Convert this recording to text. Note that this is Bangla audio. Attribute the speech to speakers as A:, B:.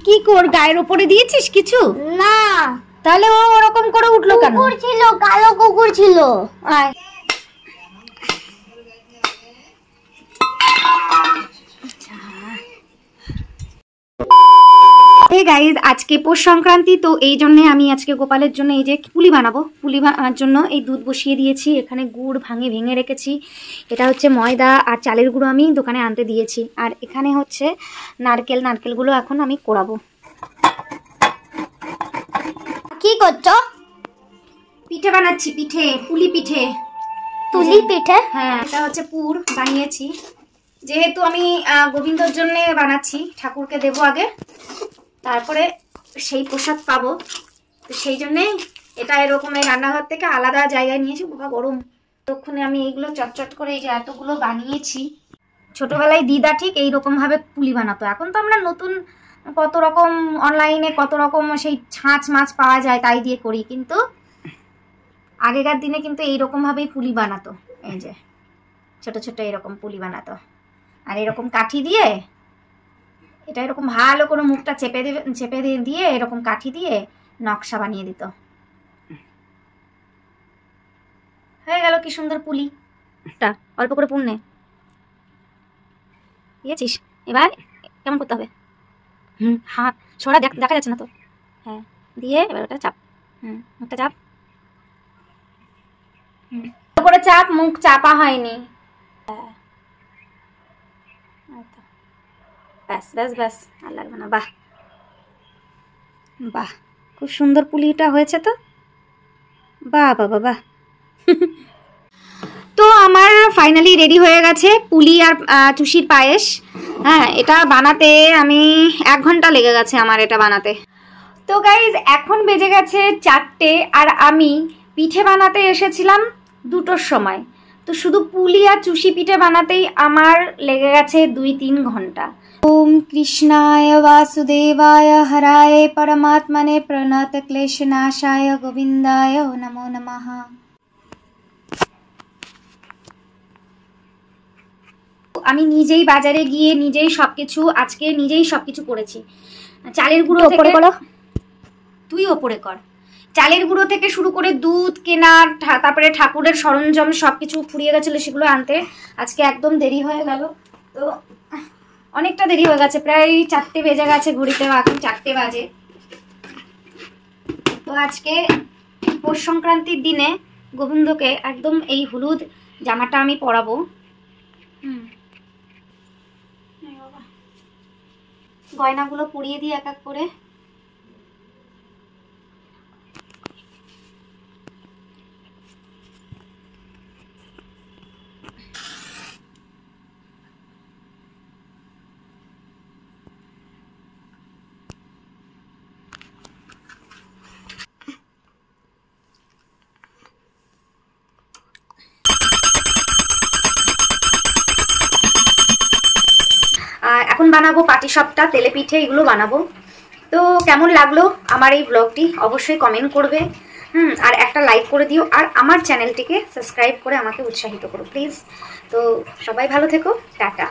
A: কি কর গায়ের উপরে দিয়েছিস কিছু?
B: না।
A: তাহলে ও ওরকম করে উঠলো কেন?
B: কুকুর ছিল, কালো কুকুর ছিল।
A: আয় হে গাইজ, আজকে পৌষ সংক্রান্তি, তো এই জন্য আমি আজকে গোপালের জন্য এই যে পুলি বানাবো। পুলি বানানোর জন্য এই দুধ বসিয়ে দিয়েছি, এখানে গুড় ভেঙে রেখেছি। এটা হচ্ছে ময়দা আর চালের গুঁড়ো আমি দোকানে আনতে দিয়েছি। আর এখানে হচ্ছে নারকেলগুলো এখন আমি কোড়াবো।
B: কি করছো?
A: পিঠে বানাচ্ছি, পুলি পিঠে।
B: তুলি পিঠে?
A: হ্যাঁ, এটা হচ্ছে পুর বানিয়েছি, যেহেতু আমি গোবিন্দর জন্য বানাচ্ছি, ঠাকুরকে দেবো আগে, তারপরে সেই প্রসাদ পাবো। তো সেই জন্যেই এটা এরকম এই রান্নাঘর থেকে আলাদা জায়গায় নিয়েছি। বাবা গরম, ততক্ষণে আমি এইগুলো চটচট করে এই যে এতগুলো বানিয়েছি। ছোটবেলায় দিদা ঠিক এইরকমভাবে পুলি বানাতো। এখন তো আমরা নতুন কত রকম অনলাইনে কত রকম সেই ছাঁচ মাছ পাওয়া যায়, তাই দিয়ে করি, কিন্তু আগেকার দিনে কিন্তু এইরকমভাবেই পুলি বানাতো। এই যে ছোট ছোট এরকম পুলি বানাতো, আর এরকম কাঠি দিয়ে এটা এরকম ভালো করে মুখটা চেপে দিয়ে এরকম কাঠি দিয়ে নকশা বানিয়ে দিত। হয়ে গেল কি সুন্দর পুলিটা। অল্প করে পুড়নে দিয়েছিস, এবার কেমন করতে হবে? হাত ছড়া দেখা যাচ্ছে না তো। হ্যাঁ, দিয়ে এবার ওটা চাপ, মুখটা চাপ, করে চাপ, মুখ চাপা হয়নি। ব্যাস ব্যাস ব্যাস, আর লাগবে না। বাহ বাহ, খুব সুন্দর পুলিটা হয়েছে তো। বাহ বাহ বাহ বাহ। তো আমার ফাইনালি রেডি হয়ে গেছে পুলি আর চুষির পায়েস। হ্যাঁ, এটা বানাতে আমি 1 ঘন্টা লেগে গেছে আমার এটা বানাতে। তো গাইজ, এখন বেজে গেছে 4টে, আর আমি পিঠে বানাতে এসেছিলাম 2টোর সময়। তো শুধু পুলি আর চুষি পিঠে বানাতেই আমার লেগে গেছে 2-3 ঘন্টা। ওম কৃষ্ণায় বাসুদেবায় হরায় পরমাত্মনে প্রণত ক্লেশনাশায় গোবিন্দায় নমো নমঃ। আমি নিজেই বাজারে গিয়ে নিজেই সবকিছু করেছি। চালের গুঁড়ো থেকে, তুই ওপরে কর, চালের গুঁড়ো থেকে শুরু করে দুধ কেনার, তারপরে ঠাকুরের সরঞ্জাম সবকিছু ফুরিয়ে গেছিল, সেগুলো আনতে আজকে একদম দেরি হয়ে গেল। তো অনেকটা দেরি হয়ে গেছে, প্রায় 4টে বেজে গেছে ঘড়িতে, এখন 4টে বাজে। তো আজকে পৌষ সংক্রান্তির দিনে গোবিন্দকে একদম এই হলুদ জামাটা আমি পরাবো। গয়নাগুলো পরিয়ে দিই এক এক করে। এখন বানাবো পাটিসাপটা, তেলে পিঠে, এগুলো বানাবো। তো কেমন লাগলো আমার এই ব্লগটি অবশ্যই কমেন্ট করবে, আর একটা লাইক করে দিও, আর আমার চ্যানেলটিকে সাবস্ক্রাইব করে আমাকে উৎসাহিত করো প্লিজ। তো সবাই ভালো থেকো, টাটা।